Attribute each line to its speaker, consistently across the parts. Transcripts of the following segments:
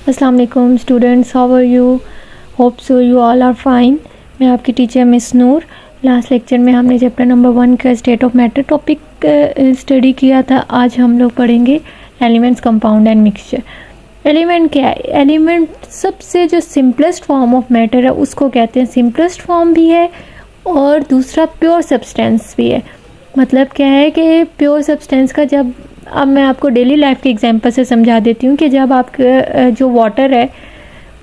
Speaker 1: अस्सलाम वालेकुम students, how are you? Hope so you all are fine. मैं आपकी teacher miss Noor. Last lecture में हमने चैप्टर नंबर 1 का state of matter topic study किया था। आज हम लोग पढ़ेंगे elements, compound and mixture. Element क्या है? एलिमेंट सबसे जो सिंपलेस्ट फॉर्म ऑफ मैटर है उसको कहते हैं। सिंपलेस्ट फॉर्म भी है और दूसरा प्योर सब्सटेंस भी है। मतलब क्या है कि प्योर सब्सटेंस का जब, अब मैं आपको डेली लाइफ के एग्जांपल से समझा देती हूँ कि जब आपका जो वाटर है,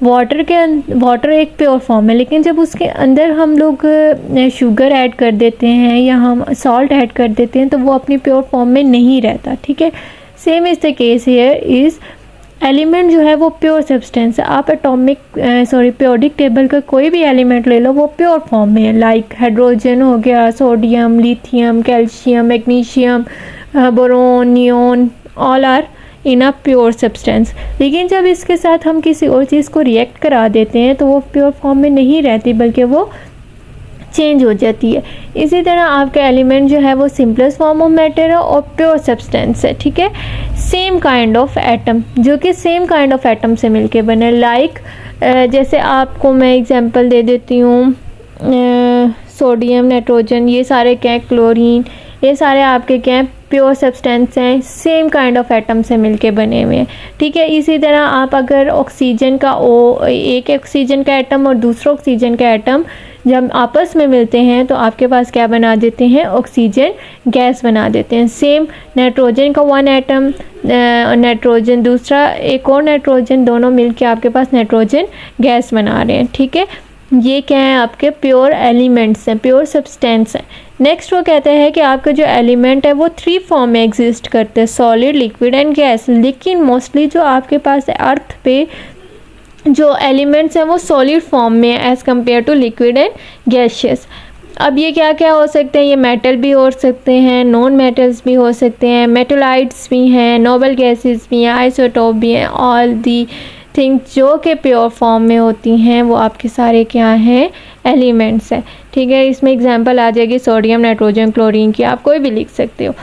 Speaker 1: वाटर एक प्योर फॉर्म है, लेकिन जब उसके अंदर हम लोग शुगर ऐड कर देते हैं या हम सॉल्ट ऐड कर देते हैं तो वो अपनी प्योर फॉर्म में नहीं रहता। ठीक है, same is the case here is element जो है वो प्योर सब्सटेंस है। आप पीरियोडिक टेबल का कोई भी एलिमेंट ले लो, वो प्योर फॉर्म में है। लाइक हाइड्रोजन हो गया, sodium, lithium, calcium, magnesium, boron, neon, all are in a pure substance. लेकिन जब इसके साथ हम किसी और चीज़ को रिएक्ट करा देते हैं तो वो प्योर फॉर्म में नहीं रहती, बल्कि वो चेंज हो जाती है। इसी तरह आपका एलिमेंट जो है वो सिंपलेस्ट फॉर्म ऑफ मैटर है और प्योर सब्सटेंस है। ठीक है, सेम काइंड ऑफ एटम, जो कि सेम काइंड ऑफ एटम से मिलके बने। लाइक जैसे आपको मैं एग्जांपल दे देती हूँ, सोडियम, नाइट्रोजन, ये सारे क्या हैं, क्लोरीन, ये सारे आपके क्या हैं, प्योर सब्सटेंस हैं, सेम काइंड ऑफ एटम से मिलके बने हुए हैं। ठीक है, इसी तरह आप अगर ऑक्सीजन का एक ऑक्सीजन का एटम और दूसरा ऑक्सीजन का एटम जब आपस में मिलते हैं तो आपके पास क्या बना देते हैं, ऑक्सीजन गैस बना देते हैं। सेम नाइट्रोजन का वन एटम, नाइट्रोजन दूसरा एक और नाइट्रोजन, दोनों मिलके आपके पास नाइट्रोजन गैस बना रहे हैं। ठीक है, ये क्या है, आपके प्योर एलिमेंट्स हैं, प्योर सब्सटेंस हैं। नेक्स्ट वो कहते हैं कि आपका जो एलिमेंट है वो 3 फॉर्म में एग्जिस्ट करते हैं, सॉलिड, लिक्विड एंड गैस। लेकिन मोस्टली जो आपके पास है अर्थ पे जो एलिमेंट्स हैं वो सॉलिड फॉर्म में है as compared to liquid and gaseous. अब ये क्या क्या हो सकते हैं, ये मेटल भी हो सकते हैं, नॉन मेटल्स भी हो सकते हैं, मेटलाइट्स भी हैं, नोबल गैसेस भी हैं, आइसोटोप भी हैं। ऑल दी थिंग्स जो कि प्योर फॉर्म में होती हैं वो आपके सारे क्या हैं, एलिमेंट्स हैं। ठीक है, इसमें एग्जांपल आ जाएगी सोडियम, नाइट्रोजन, क्लोरीन की, आप कोई भी लिख सकते हो।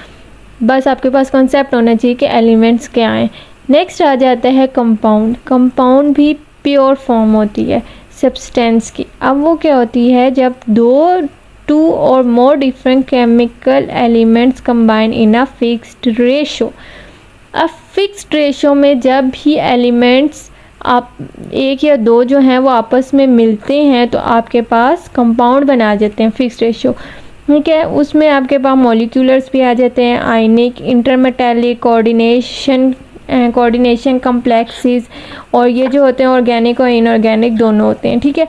Speaker 1: बस आपके पास कॉन्सेप्ट होना चाहिए कि एलिमेंट्स क्या हैं। नेक्स्ट आ जाता है कंपाउंड। कंपाउंड भी प्योर फॉर्म होती है सब्सटेंस की। अब वो क्या होती है, जब टू और more different chemical elements combine in a fixed ratio. अब फिक्स्ड रेशो में जब भी एलिमेंट्स आप एक या दो जो हैं वो आपस में मिलते हैं तो आपके पास कंपाउंड बना जाते हैं फिक्स्ड रेशो। ठीक है, उसमें आपके पास मॉलिक्यूलर्स भी आ जाते हैं, आयनिक, इंटरमेटालिक, कोऑर्डिनेशन कम्प्लेक्सेस, और ये जो होते हैं ऑर्गेनिक और इनऑर्गेनिक दोनों होते हैं। ठीक है,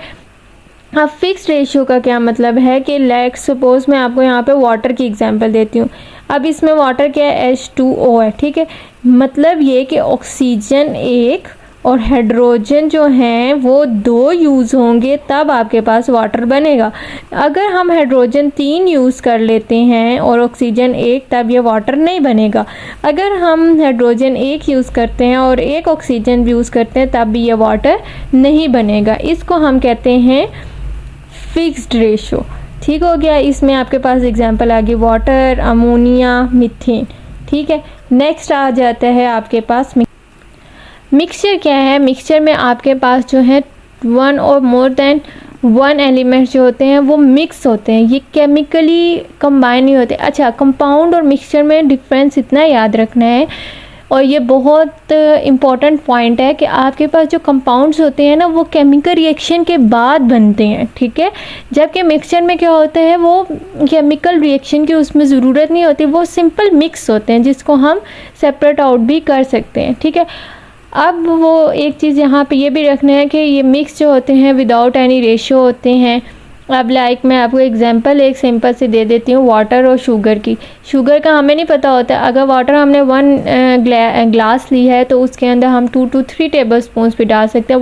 Speaker 1: अब फिक्स्ड रेशियो का क्या मतलब है कि लाइक सपोज मैं आपको यहाँ पे वाटर की एग्जांपल देती हूँ। अब इसमें वाटर क्या है, H2O है। ठीक है, मतलब ये कि ऑक्सीजन एक और हाइड्रोजन जो हैं वो 2 यूज़ होंगे तब आपके पास वाटर बनेगा। अगर हम हाइड्रोजन 3 यूज़ कर लेते हैं और ऑक्सीजन 1, तब ये वाटर नहीं बनेगा। अगर हम हाइड्रोजन 1 यूज़ करते हैं और 1 ऑक्सीजन यूज़ करते हैं तब भी ये वाटर नहीं बनेगा। इसको हम कहते हैं फिक्स्ड रेशो। ठीक हो गया, इसमें आपके पास एग्जांपल आ गई वाटर, अमोनिया, मीथेन। ठीक है, नेक्स्ट आ जाता है आपके पास मिक्सचर। क्या है, मिक्सचर में आपके पास जो है 1 और मोर देन 1 एलिमेंट जो होते हैं वो मिक्स होते हैं, ये केमिकली कंबाइन नहीं होते। अच्छा, कंपाउंड और मिक्सचर में डिफरेंस इतना याद रखना है, और ये बहुत इम्पॉर्टेंट पॉइंट है कि आपके पास जो कंपाउंड्स होते हैं ना वो केमिकल रिएक्शन के बाद बनते हैं। ठीक है, जबकि मिक्सचर में क्या होता है, वो केमिकल रिएक्शन की उसमें ज़रूरत नहीं होती, वो सिंपल मिक्स होते हैं जिसको हम सेपरेट आउट भी कर सकते हैं। ठीक है, अब वो एक चीज़ यहाँ पे ये भी रखना है कि ये मिक्स जो होते हैं विदाउट एनी रेशियो होते हैं। अब लाइक मैं आपको एग्जांपल एक सिंपल से दे देती हूँ, वाटर और शुगर की। शुगर का हमें नहीं पता होता, अगर वाटर हमने 1 ग्लास ली है तो उसके अंदर हम 2 to 3 टेबल स्पून भी डाल सकते हैं।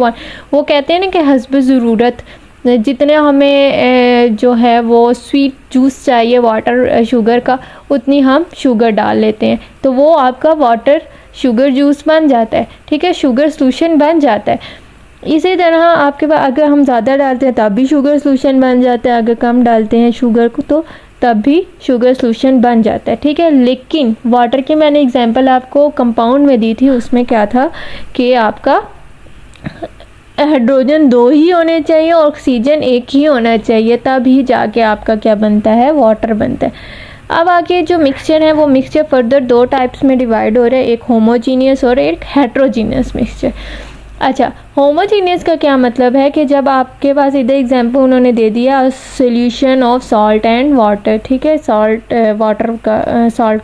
Speaker 1: वो कहते हैं ना कि हस्ब ज़रूरत, जितने हमें जो है वो स्वीट जूस चाहिए वाटर शुगर का, उतनी हम शुगर डाल लेते हैं तो वो आपका वाटर शुगर जूस बन जाता है। ठीक है, शुगर सोल्यूशन बन जाता है। इसी तरह आपके पास अगर हम ज़्यादा डालते हैं तब भी शुगर सोल्यूशन बन जाता है, अगर कम डालते हैं शुगर को तो तब भी शुगर सोल्यूशन बन जाता है। ठीक है, लेकिन वाटर की मैंने एग्जांपल आपको कंपाउंड में दी थी, उसमें क्या था कि आपका हाइड्रोजन 2 ही होने चाहिए, ऑक्सीजन 1 ही होना चाहिए, तभी जाके आपका क्या बनता है, वाटर बनता है। अब आगे जो मिक्सचर है वो मिक्सचर फर्दर 2 टाइप्स में डिवाइड हो रहा है, एक होमोजीनियस और एक हेट्रोजीनियस मिक्सचर। अच्छा, होमोजीनियस का क्या मतलब है कि जब आपके पास इधर एग्जांपल उन्होंने दे दिया solution of salt and water, ठीक है, सॉल्ट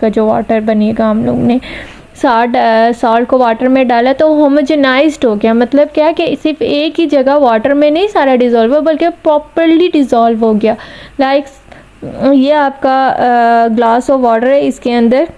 Speaker 1: का जो वाटर बनेगा, हम लोग ने सॉल्ट को वाटर में डाला तो होमोजेनाइज्ड हो गया। मतलब क्या कि सिर्फ एक ही जगह वाटर में नहीं सारा डिज़ोल्व हो, बल्कि प्रॉपर्ली डिज़ोल्व हो गया। लाइक ये आपका ग्लास ऑफ वाटर है, इसके अंदर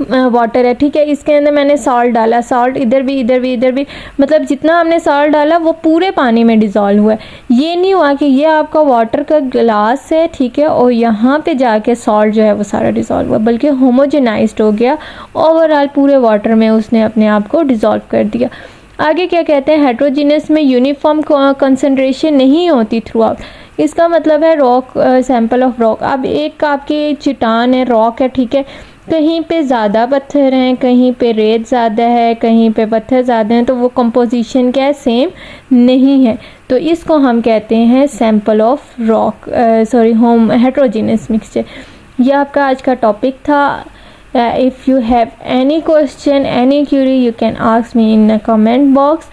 Speaker 1: वाटर है, ठीक है, इसके अंदर मैंने सॉल्ट डाला, सॉल्ट इधर भी इधर भी इधर भी, मतलब जितना हमने सॉल्ट डाला वो पूरे पानी में डिज़ोल्व हुआ है। ये नहीं हुआ कि ये आपका वाटर का ग्लास है, ठीक है, और यहाँ पे जाके सॉल्ट जो है वो सारा डिज़ोल्व हुआ, बल्कि होमोजेनाइज्ड हो गया, ओवरऑल पूरे वाटर में उसने अपने आप को डिज़ोल्व कर दिया। आगे क्या कहते हैं, हेट्रोजीनियस में यूनिफॉर्म कंसंट्रेशन नहीं होती थ्रू आउट। इसका मतलब है रॉक, सैंपल ऑफ रॉक। अब एक आपकी चट्टान है, रॉक है, ठीक है, कहीं पे ज़्यादा पत्थर हैं, कहीं पे रेत ज़्यादा है, कहीं पे पत्थर ज़्यादा हैं, तो वो कंपोजिशन क्या है, सेम नहीं है। तो इसको हम कहते हैं sample of rock, home heterogeneous mixture. ये आपका आज का टॉपिक था। If you have any question, any query, you can ask me in the comment box.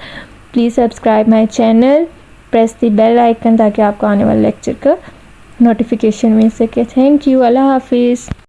Speaker 1: Please subscribe my channel, press the bell icon ताकि आपको आने वाले लेक्चर का नोटिफिकेशन मिल सके। थैंक यू, अल्लाह हाफिज़।